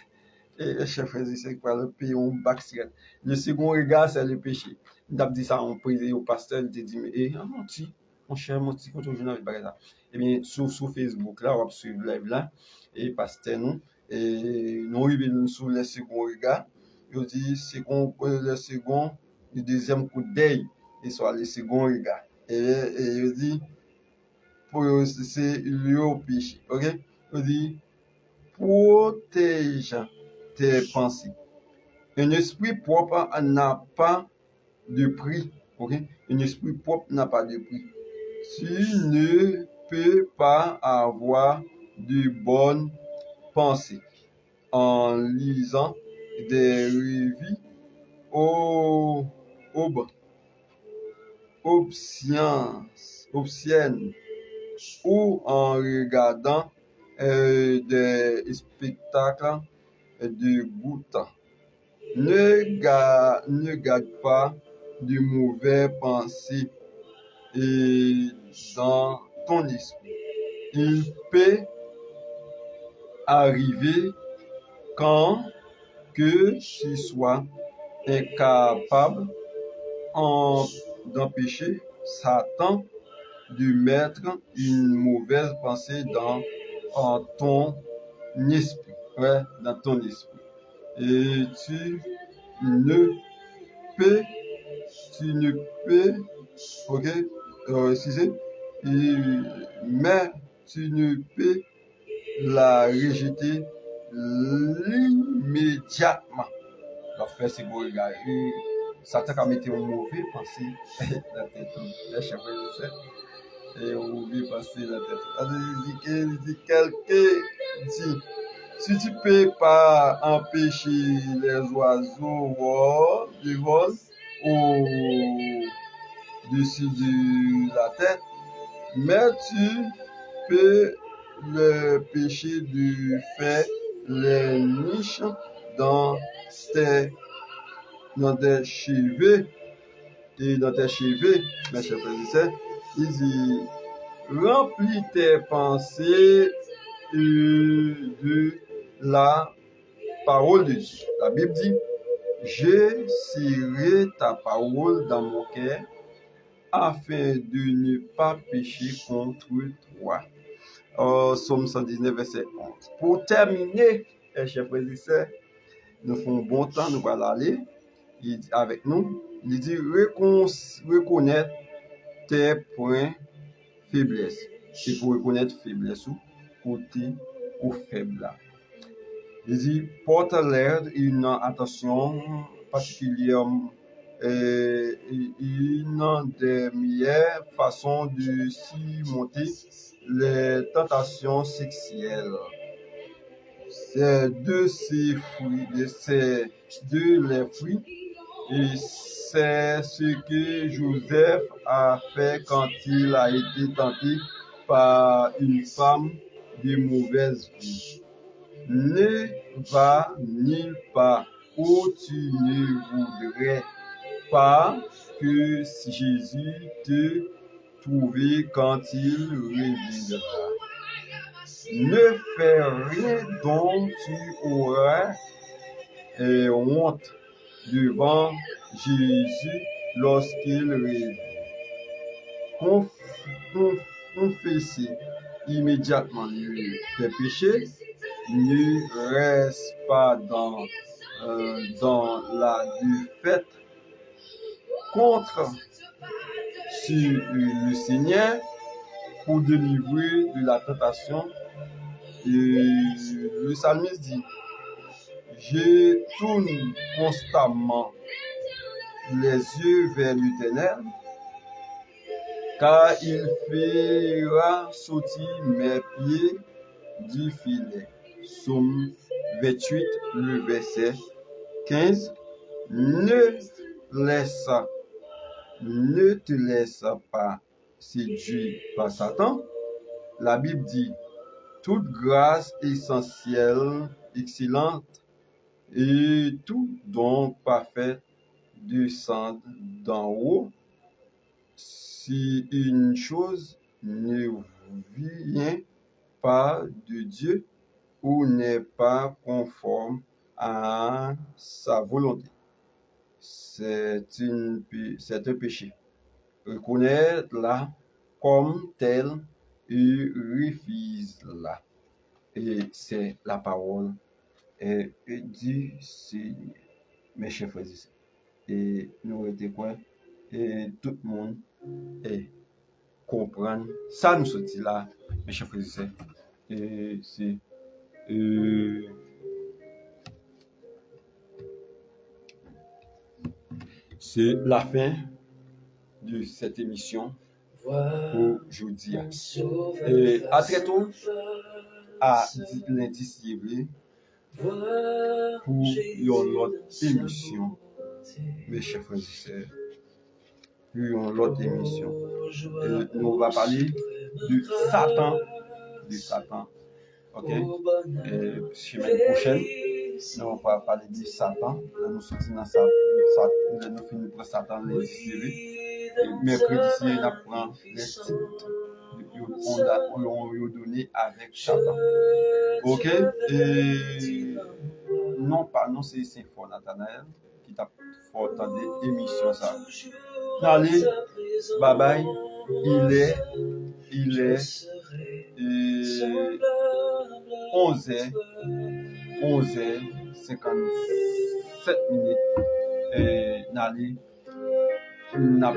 Et le chef dit c'est quoi le payer un bac cigarette. Le second regard c'est le péché. Il a dit ça en prison au pasteur, il dit mais mon cher mon petit quand on joue avec ça. Eh bien sur Facebook là, on va suivre live là et pasteur nous et nous arrivons sur le second regard. Il dit le second, le deuxième coup d'œil, et soit le second regard. Et il dit, c'est le péché. Ok? Il dit, protège tes pensées. Un esprit propre n'a pas de prix. Ok? Un esprit propre n'a pas de prix. Tu ne peux pas avoir de bonnes pensées en lisant des revues obscènes ou en regardant des spectacles de goutte. Ne garde pas de mauvaises pensées dans ton esprit. Il peut arriver quand que tu sois incapable d'empêcher Satan de mettre une mauvaise pensée dans ton esprit. Ouais, dans ton esprit. Et ne peux, tu ne peux, ok, excusez, mais tu ne peux la rejeter immédiatement. La faire c'est beau regarder. Satan a mis une mauvaise pensée dans la tête. Les chefs et on oublie passer la tête. Il dit quelqu'un dit si tu ne peux pas empêcher les oiseaux de vol au-dessus de la tête, mais tu peux le pécher de faire les niches dans tes cheveux et dans tes cheveux, mes chers frères et sœurs, il dit remplis tes pensées de la parole de Dieu. La Bible dit je scierai ta parole dans mon cœur afin de ne pas pécher contre toi. Somme 119, verset 11. Pour terminer, chers frères et sœurs, nous faisons bon temps, nous allons aller avec nous. Il dit reconnaître tes points faiblesses. C'est pour reconnaître faiblesse ou côté ou faible. Il dit porte-leur une attention particulière. Une des meilleures façons de surmonter les tentations sexuelles. C'est de ces fruits, les fruits, et c'est ce que Joseph a fait quand il a été tenté par une femme de mauvaise vie. Ne va nulle part où tu ne voudrais pas que Jésus te trouve quand il reviendra. Ne fais rien dont tu auras honte devant Jésus lorsqu'il revient. Confessez immédiatement tes péchés. Ne reste pas dans la défaite contre sur le Seigneur pour délivrer de la tentation. Et le psalmiste dit je tourne constamment les yeux vers l'Éternel, car il fera sortir mes pieds du filet. Psaume 28, le verset 15. Ne te laisse pas séduire par Satan. La Bible dit toute grâce essentielle, excellente et tout don parfait descende d'en haut, si une chose ne vient pas de Dieu ou n'est pas conforme à sa volonté, c'est un péché. Reconnaître-la comme telle et refuse-la. Et c'est la parole du Seigneur, mes chers frères et sœurs. Et nous étions quoi? Et tout le monde comprendre ça nous sortit là, mes chers frères et sœurs. Et c'est la fin de cette émission aujourd'hui. Et à très tôt, à lundi suivant, pour une autre émission, mes chers frères et sœurs. Pour une autre émission. Et nous allons parler de Satan. Ok? Et semaine prochaine, nous allons parler de Satan. Nous sortons dans Satan. Nous finissons par Satan lundi suivant. Et mercredi, nous apprend les titres qu'on a donné avec Satan. Ok? Et non, c'est Saint-Fort Nathanaël qui t'a fait entendre l'émission ça. Allez, bye bye. Il est 11h57 minutes. Et Nali, n'a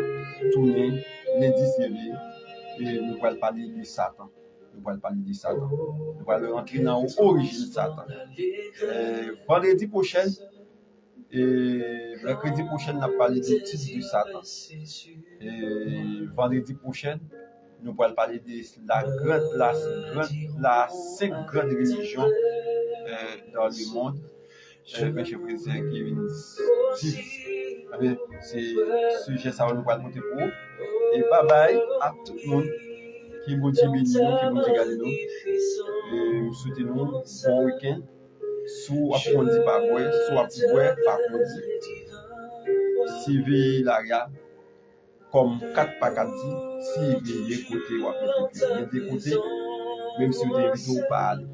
tourné lundi suivi et nous allons parler de Satan. Nous allons rentrer dans l'origine de Satan. Vendredi prochain, et mercredi prochain, nous allons parler du titre de Satan. Et vendredi prochain, nous allons parler de la 5 grandes religions dans le monde. Mais je précise qui viennent c'est sujet ça nous allons monter pour vous. Et bye bye à tout le monde qui vous dit béni, qui vous dit gardez nous. Et nous souhaitons bon week-end. Sous apprenti par boire, sous apprenti par conduit. Si l'aria comme 4 par 4 dit, si veillez côté ou après des côtés, même si vous devez pas aller.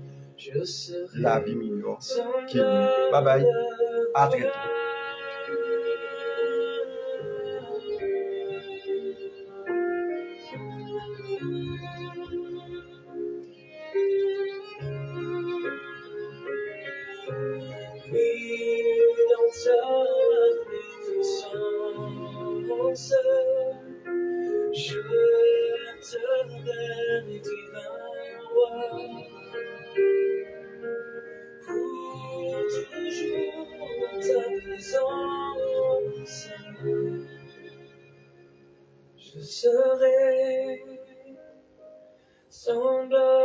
La vie meilleure qui est mieux. Bye bye. À très tôt. Je te donne divin roi pour toujours ta présence. Je serai semblable